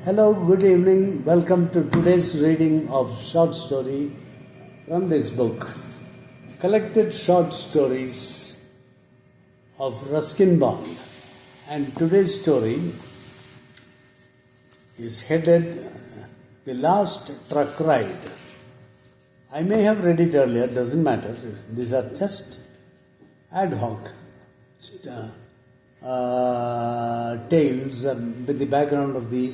Hello, good evening. Welcome to today's reading of short story from this book, Collected Short Stories of Ruskin Bond. And today's story is headed The Last Truck Ride. I may have read it earlier, doesn't matter. These are just ad hoc tales with the background of the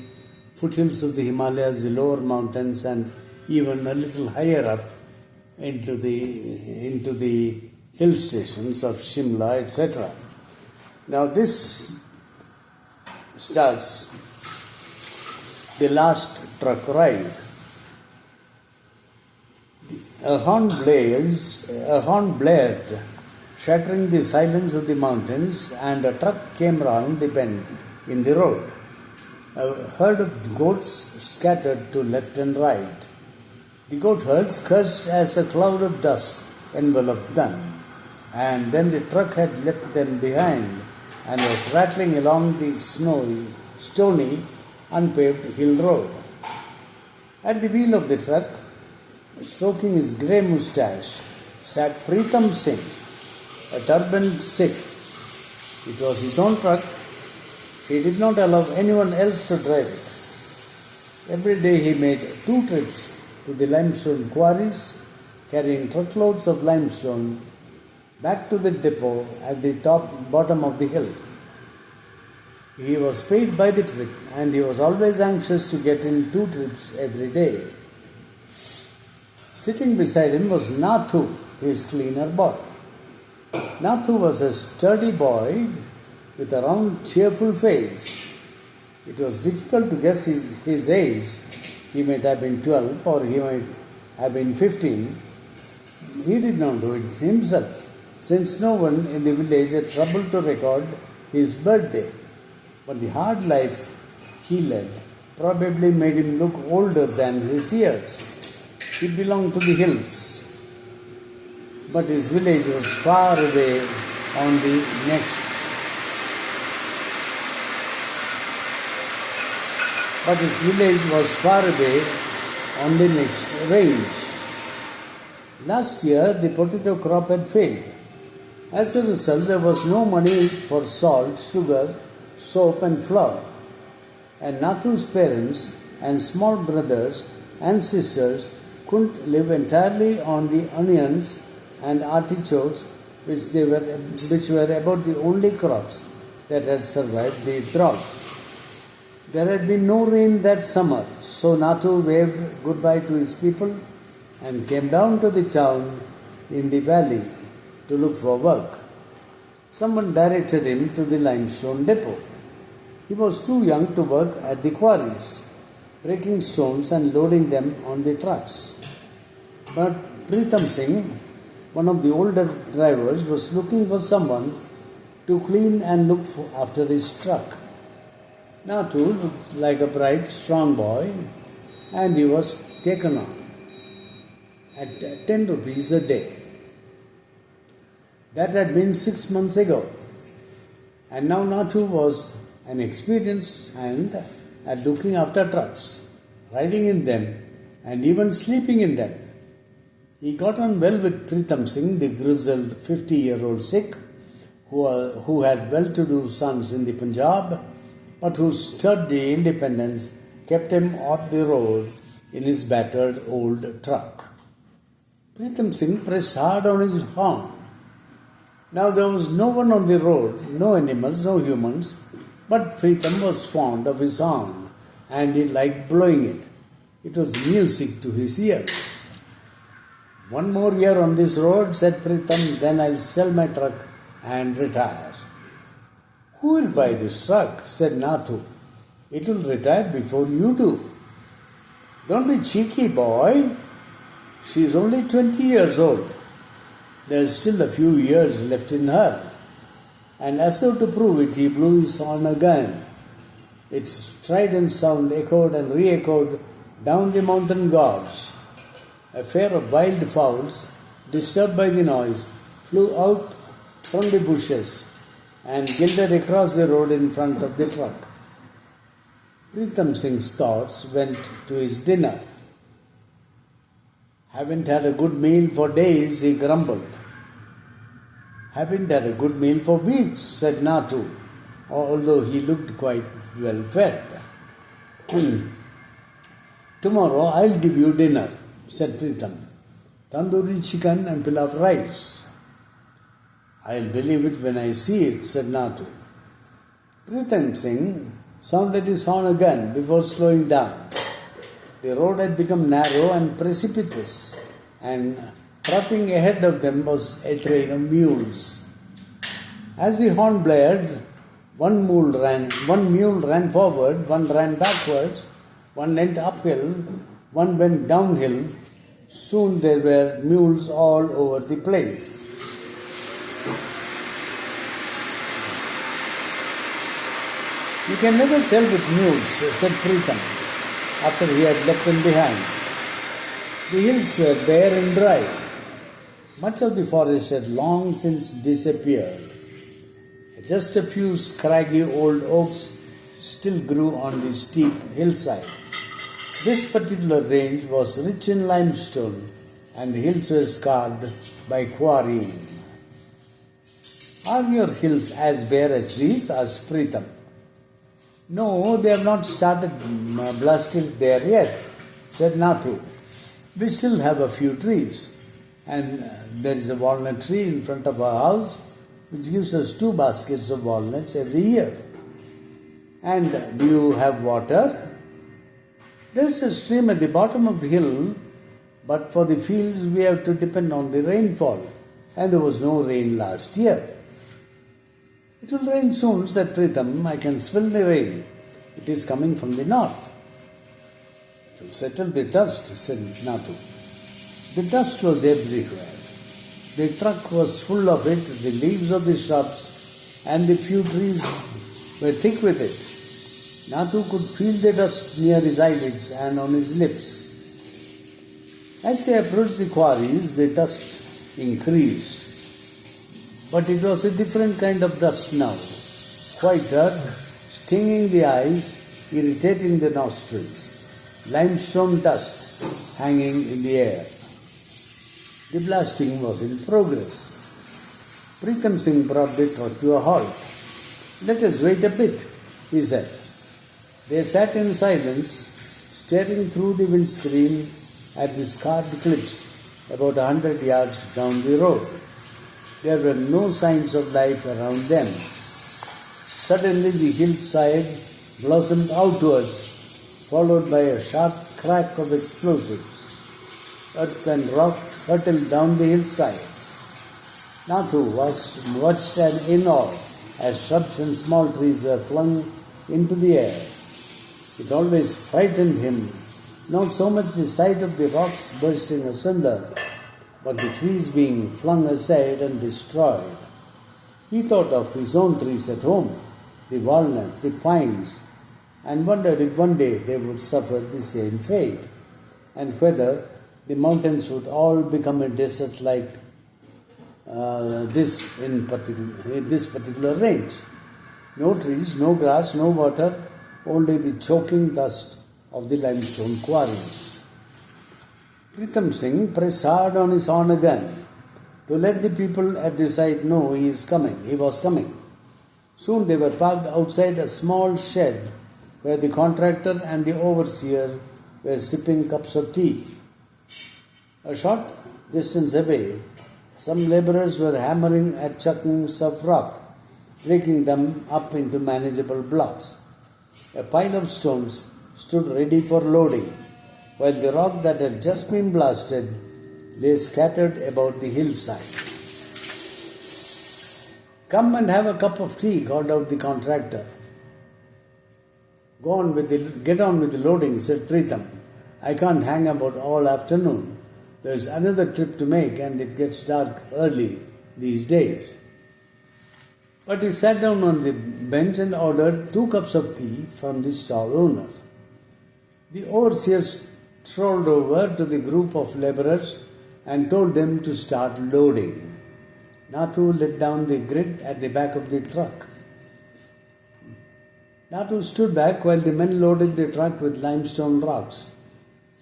foothills of the Himalayas, the lower mountains, and even a little higher up into the hill stations of Shimla, etc. Now this starts The Last Truck Ride. A horn blared, shattering the silence of the mountains, and a truck came round the bend in the road. A herd of goats scattered to left and right. The goat herds cursed as a cloud of dust enveloped them, and then the truck had left them behind and was rattling along the stony, unpaved hill road. At the wheel of the truck, stroking his grey moustache, sat Pritam Singh, a turbaned Sikh. It was his own truck. He did not allow anyone else to drive it. Every day he made 2 trips to the limestone quarries, carrying truckloads of limestone back to the depot at the bottom of the hill. He was paid by the trip, and he was always anxious to get in 2 trips every day. Sitting beside him was Nathu, his cleaner boy. Nathu was a sturdy boy with a round, cheerful face. It was difficult to guess his age. He might have been 12 or he might have been 15. He did not do it himself, since no one in the village had troubled to record his birthday. But the hard life he led probably made him look older than his years. He belonged to the hills, but his village was far away on the next range. Last year, the potato crop had failed. As a result, there was no money for salt, sugar, soap and flour. And Nathu's parents and small brothers and sisters couldn't live entirely on the onions and artichokes, which were about the only crops that had survived the drought. There had been no rain that summer, so Nathu waved goodbye to his people and came down to the town in the valley to look for work. Someone directed him to the limestone depot. He was too young to work at the quarries, breaking stones and loading them on the trucks. But Pritam Singh, one of the older drivers, was looking for someone to clean and look after his truck. Nathu looked like a bright, strong boy, and he was taken on at 10 rupees a day. That had been 6 months ago, and now Nathu was an experienced hand at looking after trucks, riding in them, and even sleeping in them. He got on well with Pritam Singh, the grizzled 50-year-old Sikh, who had well-to-do sons in the Punjab, but whose sturdy independence kept him off the road in his battered old truck. Pritam Singh pressed hard on his horn. Now there was no one on the road, no animals, no humans, but Pritam was fond of his horn, and he liked blowing it. It was music to his ears. "One more year on this road," said Pritam, "then I'll sell my truck and retire." "Who will buy this truck?" said Nathu. "It will retire before you do." "Don't be cheeky, boy. She's only 20 years old. There's still a few years left in her." And as though to prove it, he blew his horn again. Its strident sound echoed and re-echoed down the mountain gorge. A pair of wild fowls, disturbed by the noise, flew out from the bushes and gilded across the road in front of the truck. Pritam Singh's thoughts went to his dinner. Haven't had a good meal for days, he grumbled. Haven't had a good meal for weeks, said Natu, although he looked quite well fed. Tomorrow I'll give you dinner, said Pritam. Tandoori chicken and pilaf rice. I'll believe it when I see it, said Natu. Pritam Singh sounded his horn again before slowing down. The road had become narrow and precipitous, and trotting ahead of them was a train of mules. As the horn blared, one mule ran forward, one ran backwards, one went uphill, one went downhill. Soon there were mules all over the place. You can never tell with mules, said Pritam, after he had left them behind. The hills were bare and dry. Much of the forest had long since disappeared. Just a few scraggy old oaks still grew on the steep hillside. This particular range was rich in limestone, and the hills were scarred by quarrying. Are your hills as bare as these? Asked Pritam. No, they have not started blasting there yet, said Nathu. We still have a few trees, and there is a walnut tree in front of our house which gives us 2 baskets of walnuts every year. And do you have water? There is a stream at the bottom of the hill, but for the fields we have to depend on the rainfall, and there was no rain last year. It will rain soon, said Pritam. I can smell the rain. It is coming from the north. It will settle the dust, said Nathu. The dust was everywhere. The truck was full of it, the leaves of the shrubs and the few trees were thick with it. Nathu could feel the dust near his eyelids and on his lips. As they approached the quarries, the dust increased. But it was a different kind of dust now, whiter, stinging the eyes, irritating the nostrils. Limestone dust hanging in the air. The blasting was in progress. Pritam Singh brought the truck to a halt. Let us wait a bit, he said. They sat in silence, staring through the windscreen at the scarred cliffs about 100 yards down the road. There were no signs of life around them. Suddenly the hillside blossomed outwards, followed by a sharp crack of explosives. Earth and rock hurtled down the hillside. Nathu watched in awe as shrubs and small trees were flung into the air. It always frightened him, not so much the sight of the rocks bursting asunder, but the trees being flung aside and destroyed. He thought of his own trees at home, the walnut, the pines, and wondered if one day they would suffer the same fate, and whether the mountains would all become a desert like this particular range. No trees, no grass, no water, only the choking dust of the limestone quarries. Pritam Singh pressed hard on his horn again to let the people at the site know he was coming. Soon they were parked outside a small shed where the contractor and the overseer were sipping cups of tea. A short distance away, some labourers were hammering at chunks of rock, breaking them up into manageable blocks. A pile of stones stood ready for loading, while the rock that had just been blasted lay scattered about the hillside. Come and have a cup of tea, called out the contractor. Get on with the loading, said Pritam. I can't hang about all afternoon. There's another trip to make and it gets dark early these days. But he sat down on the bench and ordered 2 cups of tea from the stall owner. The overseer strolled over to the group of labourers and told them to start loading. Nathu let down the grid at the back of the truck. Natu stood back while the men loaded the truck with limestone rocks.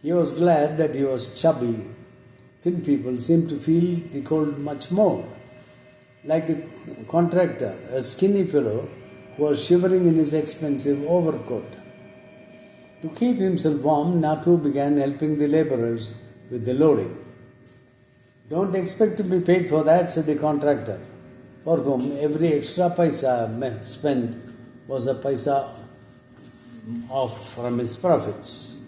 He was glad that he was chubby. Thin people seemed to feel the cold much more. Like the contractor, a skinny fellow who was shivering in his expensive overcoat. To keep himself warm, Natu began helping the laborers with the loading. "Don't expect to be paid for that," said the contractor, for whom every extra paisa spent was a paisa off from his profits.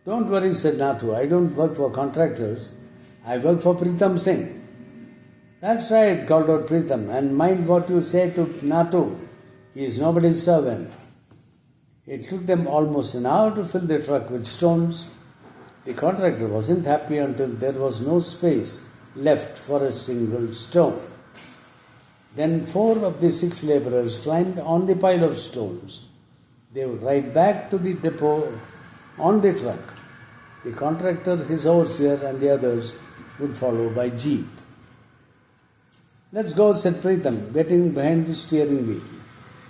"Don't worry," said Natu. "I don't work for contractors. I work for Pritam Singh." "That's right," called out Pritam, "and mind what you say to Natu. He is nobody's servant." It took them almost an hour to fill the truck with stones. The contractor wasn't happy until there was no space left for a single stone. Then 4 of the 6 laborers climbed on the pile of stones. They would ride back to the depot on the truck. The contractor, his overseer, and the others would follow by jeep. "Let's go," said Pritam, getting behind the steering wheel.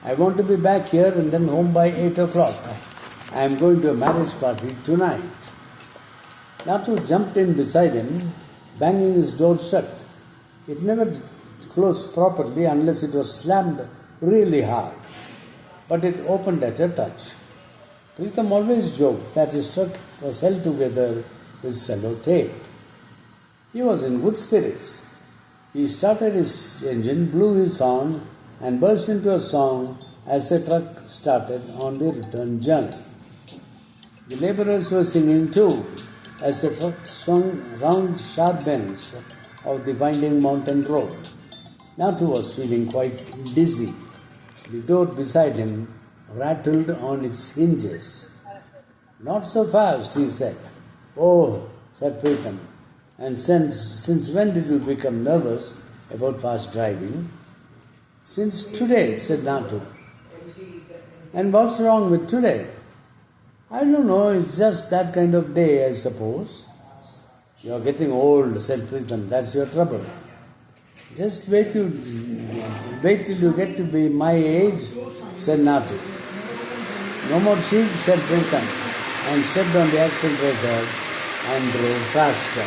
"I want to be back here and then home by 8 o'clock. I am going to a marriage party tonight." Natu jumped in beside him, banging his door shut. It never closed properly unless it was slammed really hard, but it opened at a touch. Pritam always joked that his truck was held together with sellotape. He was in good spirits. He started his engine, blew his horn, and burst into a song as the truck started on the return journey. The laborers were singing too as the truck swung round sharp bends of the winding mountain road. Natu was feeling quite dizzy. The door beside him rattled on its hinges. "Not so fast," he said. "Oh," said Pritam, "and since when did you become nervous about fast driving?" "Since today," said Natu. "And what's wrong with today?" "I don't know, it's just that kind of day, I suppose." "You're getting old," said Pritam, "that's your trouble." "Just wait till you get to be my age," said Natu. "No more cheap," said Pritam, and stepped on the accelerator and drove faster.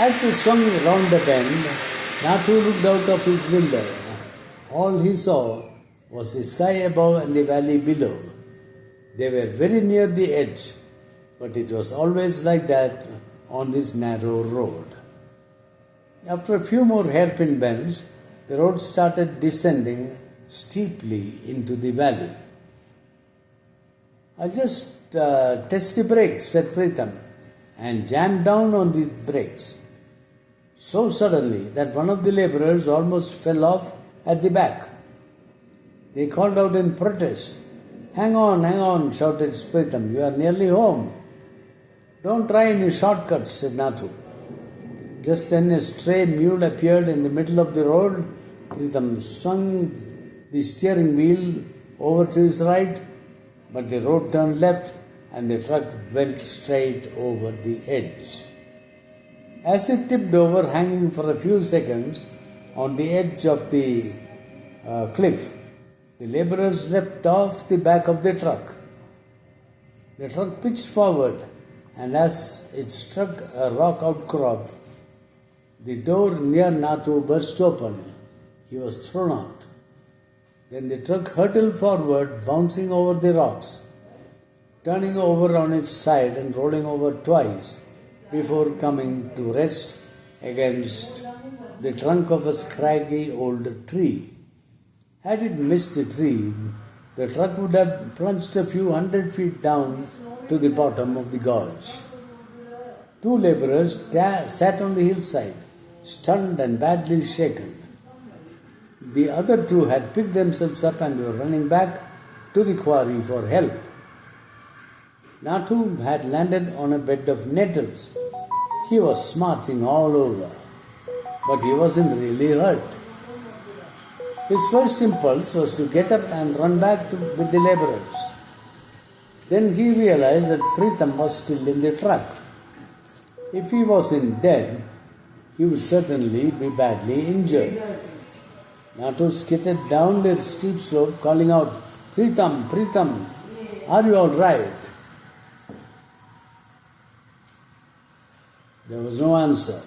As they swung round the bend, Natu looked out of his window. All he saw was the sky above and the valley below. They were very near the edge, but it was always like that on this narrow road. After a few more hairpin bends, the road started descending steeply into the valley. "I'll just test the brakes," said Pritam, and jammed down on the brakes so suddenly that one of the laborers almost fell off at the back. They called out in protest. Hang on," shouted Pritam. "You are nearly home." "Don't try any shortcuts," said Natu. Just then a stray mule appeared in the middle of the road. Pritam swung the steering wheel over to his right, but the road turned left and the truck went straight over the edge. As it tipped over, hanging for a few seconds on the edge of the cliff, the laborers leapt off the back of the truck. The truck pitched forward, and as it struck a rock outcrop, the door near Natu burst open. He was thrown out. Then the truck hurtled forward, bouncing over the rocks, turning over on its side and rolling over twice before coming to rest against the trunk of a scraggy old tree. Had it missed the tree, the truck would have plunged a few 100 feet down to the bottom of the gorge. 2 laborers sat on the hillside, stunned and badly shaken. The other 2 had picked themselves up and were running back to the quarry for help. Natu had landed on a bed of nettles. He was smarting all over, but he wasn't really hurt. His first impulse was to get up and run back with the laborers. Then he realized that Pritam was still in the truck. If he wasn't dead, he would certainly be badly injured. Natu skidded down the steep slope, calling out, "Pritam, Pritam, are you all right?" There was no answer.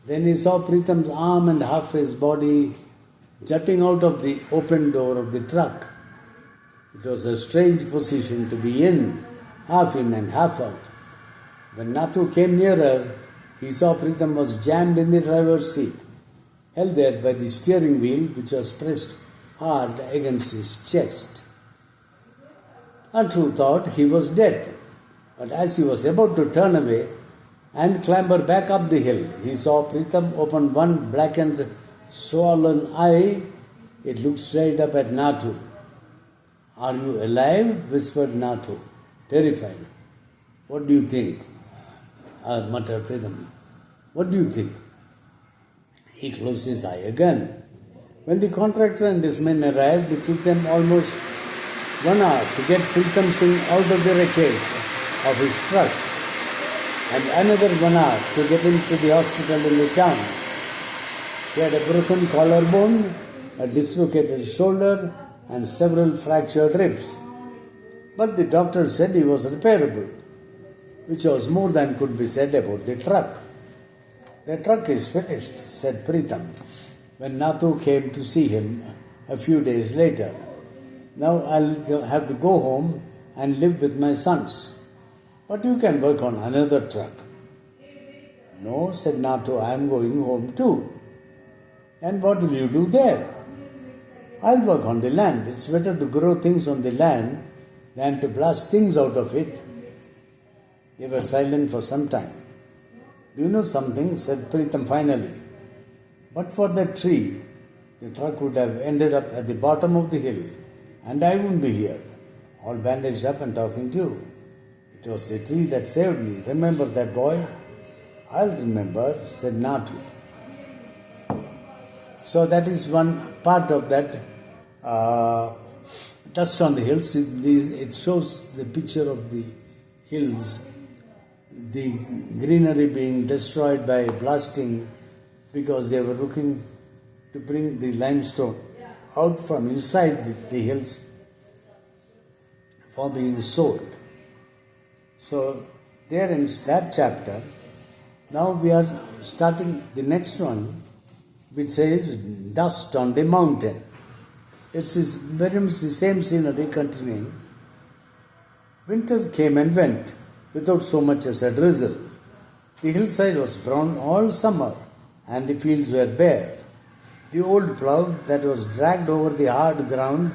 Then he saw Pritam's arm and half his body jutting out of the open door of the truck. It was a strange position to be in and half out. When Natu came nearer, he saw Pritam was jammed in the driver's seat, held there by the steering wheel which was pressed hard against his chest. Natu thought he was dead, but as he was about to turn away and clamber back up the hill, he saw Pritam open one blackened, swollen eye. It looked straight up at Natu. "Are you alive?" whispered Natu, terrified. "What do you think?" muttered Pritam. "What do you think?" He closed his eye again. When the contractor and his men arrived, it took them almost 1 hour to get Pritam Singh out of the wreckage of his truck, and another 1 hour to get him to the hospital in the town. He had a broken collarbone, a dislocated shoulder, and several fractured ribs. But the doctor said he was repairable, which was more than could be said about the truck. "The truck is finished," said Pritam, when Natu came to see him a few days later. "Now I'll have to go home and live with my sons. But you can work on another truck." "No," said Natu, "I am going home too." "And what will you do there?" "I'll work on the land. It's better to grow things on the land than to blast things out of it." They were silent for some time. "Do you know something?" said Pritam finally. "But for that tree, the truck would have ended up at the bottom of the hill, and I wouldn't be here, all bandaged up and talking to you. It was the tree that saved me. Remember that, boy?" "I'll remember," said Natu. So that is one part of that dust on the hills. It shows the picture of the hills, the greenery being destroyed by blasting because they were looking to bring the limestone out from inside the hills for being sold. So there ends that chapter. Now we are starting the next one, which says "Dust on the Mountain." It's very much the same scenery continuing. Winter came and went without so much as a drizzle. The hillside was brown all summer and the fields were bare. The old plough that was dragged over the hard ground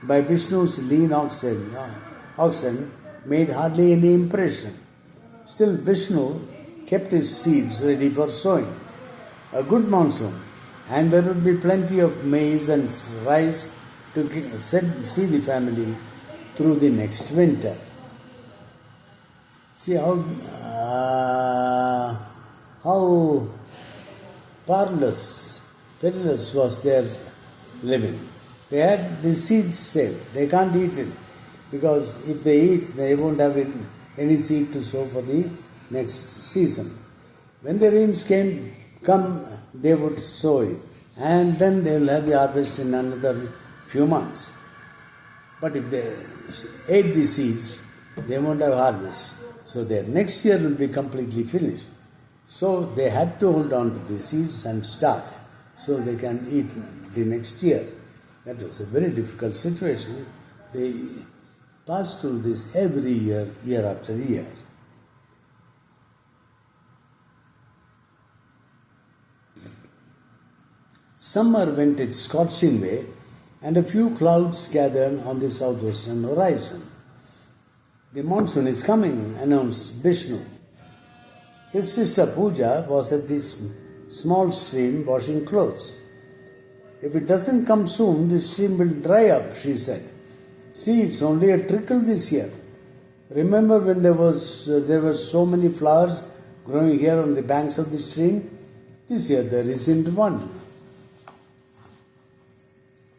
by Vishnu's lean oxen made hardly any impression. Still Vishnu kept his seeds ready for sowing. A good monsoon, and there would be plenty of maize and rice to see the family through the next winter. See how perilous was their living. They had the seeds saved. They can't eat it because if they eat, they won't have any seed to sow for the next season. When the rains come, they would sow it, and then they will have the harvest in another few months. But if they ate the seeds, they won't have harvest. So their next year will be completely finished. So they had to hold on to the seeds and start so they can eat the next year. That was a very difficult situation. They passed through this every year, year after year. Summer went its scorching way, and a few clouds gathered on the southwestern horizon. "The monsoon is coming," announced Vishnu. His sister Pooja was at this small stream washing clothes. "If it doesn't come soon, the stream will dry up," she said. "See, it's only a trickle this year. Remember when there were so many flowers growing here on the banks of the stream? This year there isn't one."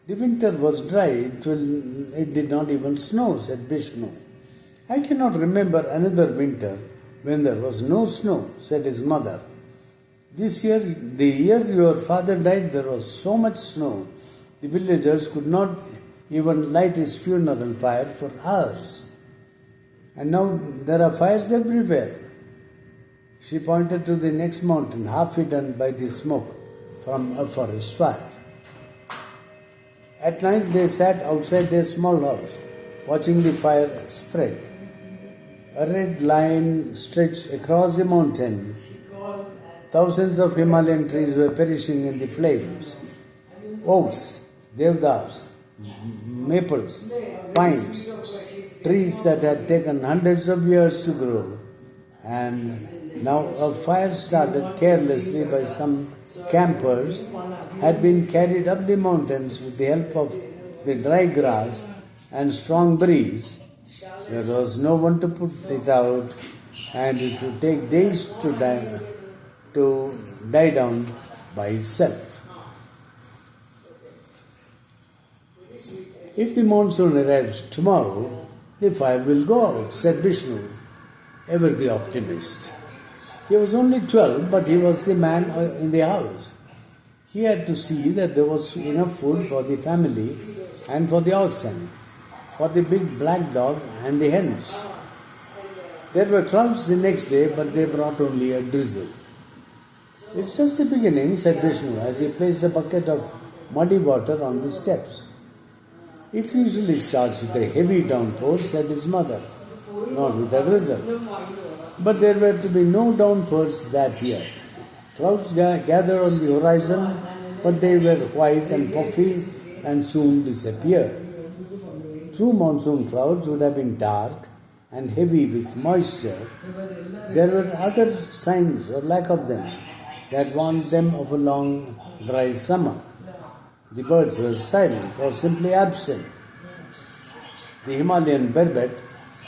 "The winter was dry, it did not even snow," said Vishnu. "I cannot remember another winter when there was no snow," said his mother. This year, the year your father died, there was so much snow, the villagers could not even light his funeral fire for hours. And now there are fires everywhere. She pointed to the next mountain, half hidden by the smoke from a forest fire. At night they sat outside their small house, watching the fire spread. A red line stretched across the mountain. Thousands of Himalayan trees were perishing in the flames. Oaks, devdavas, maples, pines, trees that had taken hundreds of years to grow. And now a fire started carelessly by some campers had been carried up the mountains with the help of the dry grass and strong breeze. There was no one to put it out, and it would take days to die down by itself. If the monsoon arrives tomorrow, the fire will go out, said Vishnu, ever the optimist. He was only 12, but he was the man in the house. He had to see that there was enough food for the family and for the oxen, for the big black dog and the hens. There were clouds the next day, but they brought only a drizzle. It's just the beginning, said Vishnu, as he placed a bucket of muddy water on the steps. It usually starts with a heavy downpour, said his mother, not with a drizzle. But there were to be no downpours that year. Clouds gathered on the horizon, but they were white and puffy and soon disappeared. True monsoon clouds would have been dark and heavy with moisture. There were other signs or lack of them that warned them of a long, dry summer. The birds were silent or simply absent. The Himalayan barbet,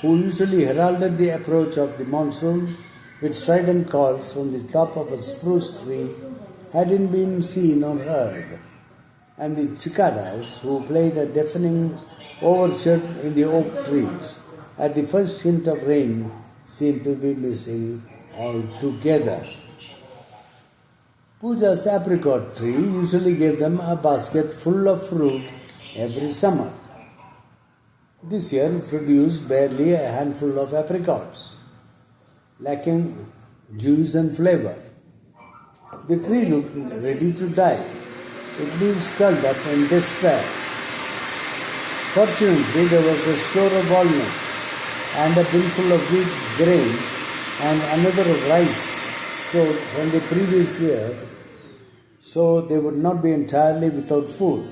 who usually heralded the approach of the monsoon with strident calls from the top of a spruce tree, hadn't been seen or heard. And the cicadas, who played a deafening overture in the oak trees at the first hint of rain, seemed to be missing altogether. Pooja's apricot tree usually gave them a basket full of fruit every summer. This year it produced barely a handful of apricots, lacking juice and flavor. The tree looked ready to die, its leaves curled up in despair. Fortunately, there was a store of walnuts and a binful of wheat grain and another of rice stored from the previous year, so they would not be entirely without food.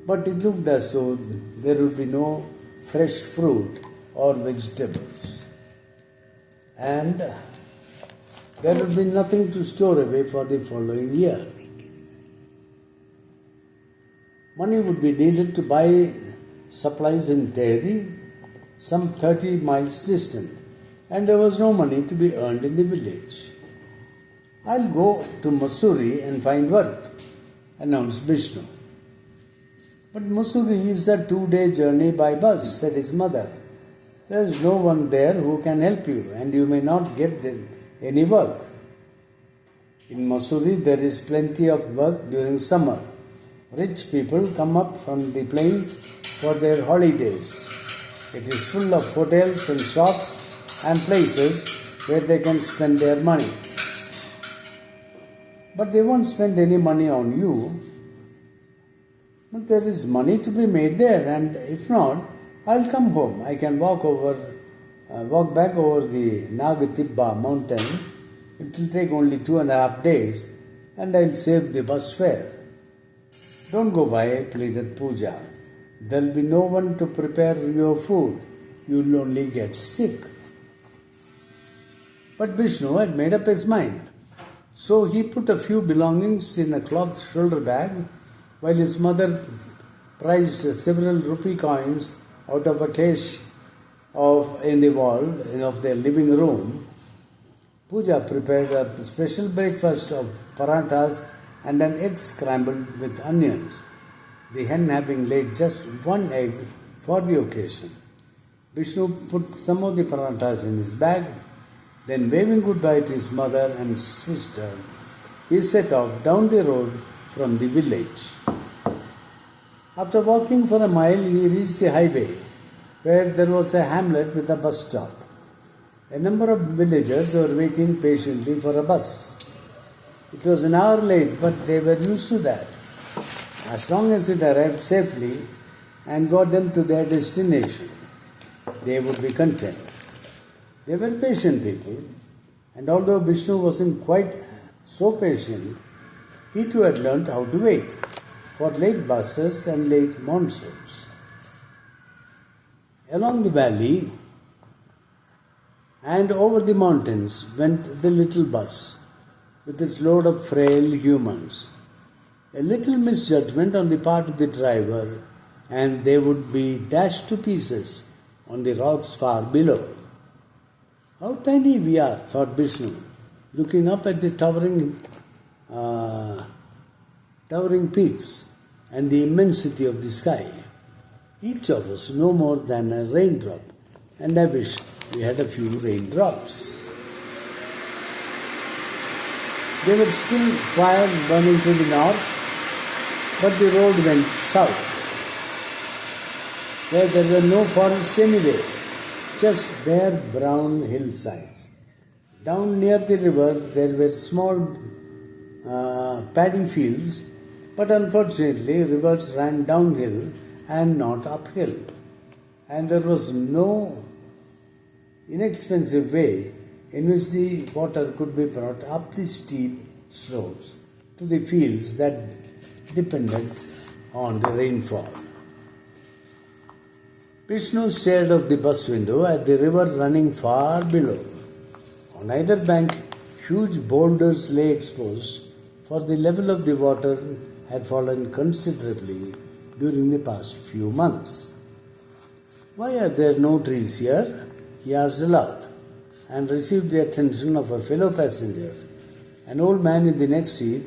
But it looked as though there would be no fresh fruit or vegetables. And there would be nothing to store away for the following year. Money would be needed to buy supplies in Tehri, some 30 miles distant, and there was no money to be earned in the village. I'll go to Mussoorie and find work, announced Vishnu. But Mussoorie is a 2-day journey by bus, said his mother. There is no one there who can help you, and you may not get any work. In Mussoorie, there is plenty of work during summer. Rich people come up from the plains for their holidays. It is full of hotels and shops and places where they can spend their money. But they won't spend any money on you. But there is money to be made there, and if not, I'll come home. I can walk back over the Nagatibba mountain. It will take only 2.5 days, and I'll save the bus fare. Don't go by, pleaded Pooja. There'll be no one to prepare your food. You'll only get sick. But Vishnu had made up his mind. So he put a few belongings in a cloth shoulder bag, while his mother prized several rupee coins out of a cache in the wall of their living room. Pooja prepared a special breakfast of paranthas and an egg scrambled with onions, the hen having laid just one egg for the occasion. Vishnu put some of the paranthas in his bag, then waving goodbye to his mother and sister, he set off down the road from the village. After walking for a mile, he reached the highway, where there was a hamlet with a bus stop. A number of villagers were waiting patiently for a bus. It was an hour late, but they were used to that. As long as it arrived safely and got them to their destination, they would be content. They were patient people, and although Vishnu wasn't quite so patient, he too had learnt how to wait for late buses and late monsoons. Along the valley and over the mountains went the little bus with its load of frail humans. A little misjudgment on the part of the driver, and they would be dashed to pieces on the rocks far below. How tiny we are, thought Vishnu, looking up at the towering peaks and the immensity of the sky. Each of us no more than a raindrop, and I wish we had a few raindrops. There were still fires burning to the north, but the road went south, where there were no forests anywhere, just bare brown hillsides. Down near the river there were small paddy fields, but unfortunately rivers ran downhill and not uphill, and there was no inexpensive way in which the water could be brought up the steep slopes to the fields that depended on the rainfall. Vishnu stared out the bus window at the river running far below. On either bank, huge boulders lay exposed, for the level of the water had fallen considerably during the past few months. "Why are there no trees here?" he asked aloud, and received the attention of a fellow passenger, an old man in the next seat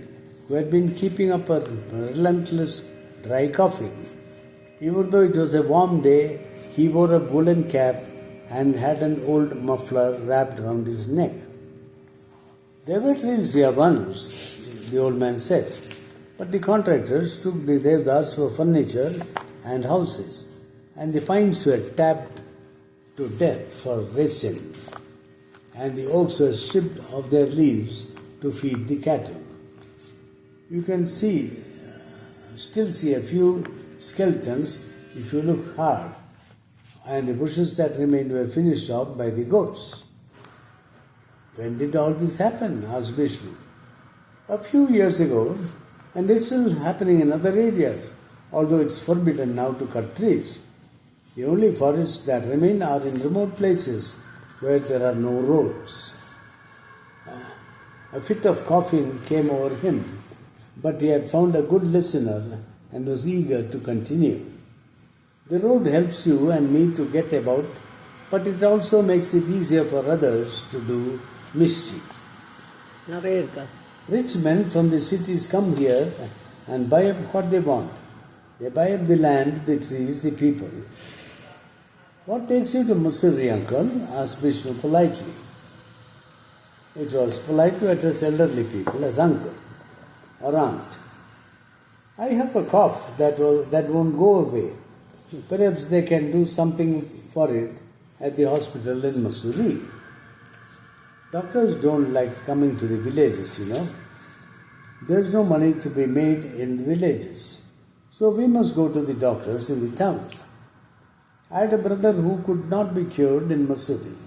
who had been keeping up a relentless dry coughing. Even though it was a warm day, he wore a woolen cap and had an old muffler wrapped around his neck. "There were trees here once," the old man said, "but the contractors took the devdas for furniture and houses, and the pines were tapped to death for resin, and the oaks were stripped of their leaves to feed the cattle." You can still see a few skeletons if you look hard, and the bushes that remained were finished off by the goats. "When did all this happen?" asked Vishnu. "A few years ago, and it's still happening in other areas, although it's forbidden now to cut trees. The only forests that remain are in remote places where there are no roads." A fit of coughing came over him, but he had found a good listener and was eager to continue. "The road helps you and me to get about, but it also makes it easier for others to do mischief. Rich men from the cities come here and buy up what they want. They buy up the land, the trees, the people." "What takes you to Mussoorie, uncle?" asked Vishnu politely. It was polite to address elderly people as uncle or aunt. "I have a cough that won't go away. Perhaps they can do something for it at the hospital in Mussoorie. Doctors don't like coming to the villages, you know. There's no money to be made in the villages, so we must go to the doctors in the towns. I had a brother who could not be cured in Mussoorie.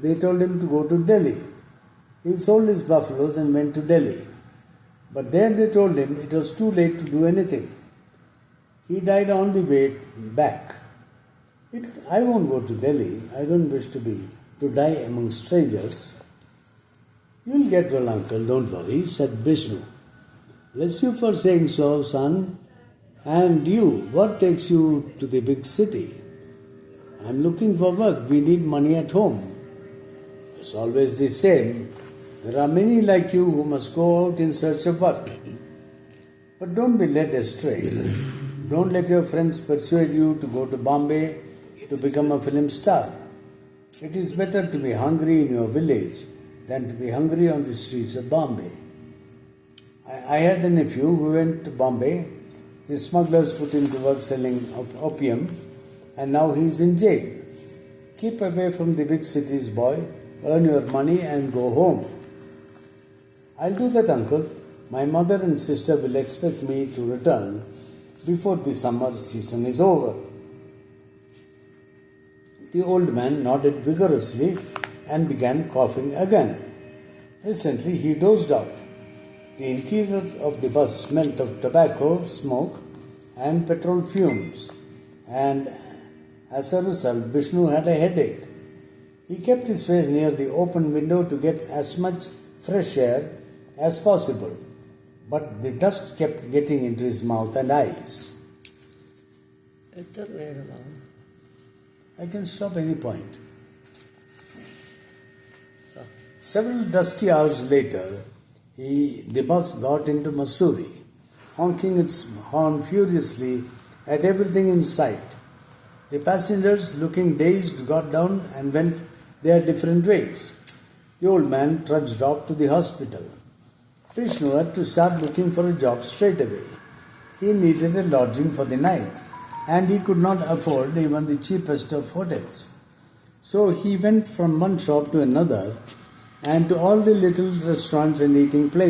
They told him to go to Delhi. He sold his buffaloes and went to Delhi. But there they told him it was too late to do anything. He died on the way back. I won't go to Delhi. I don't wish to die among strangers." "You'll get well, uncle, don't worry," said Vishnu. "Bless you for saying so, son. And you, what takes you to the big city?" "I'm looking for work. We need money at home." "It's always the same. There are many like you who must go out in search of work. But don't be led astray. Don't let your friends persuade you to go to Bombay to become a film star. It is better to be hungry in your village than to be hungry on the streets of Bombay. I had a nephew who went to Bombay. The smugglers put him to work selling opium, and now he is in jail. Keep away from the big cities, boy. Earn your money and go home. I'll do that, uncle. My mother and sister will expect me to return before the summer season is over. The old man nodded vigorously and began coughing again. Presently he dozed off. The interior of the bus smelt of tobacco, smoke, and petrol fumes, and as a result, Vishnu had a headache. He kept his face near the open window to get as much fresh air as possible, but the dust kept getting into his mouth and eyes. I can stop any point. Several dusty hours later, the bus got into Missouri, honking its horn furiously at everything in sight. The passengers, looking dazed, got down and went their different ways. The old man trudged off to the hospital. Vishnu had to start looking for a job straight away. He needed a lodging for the night, and he could not afford even the cheapest of hotels. So he went from one shop to another and to all the little restaurants and eating places.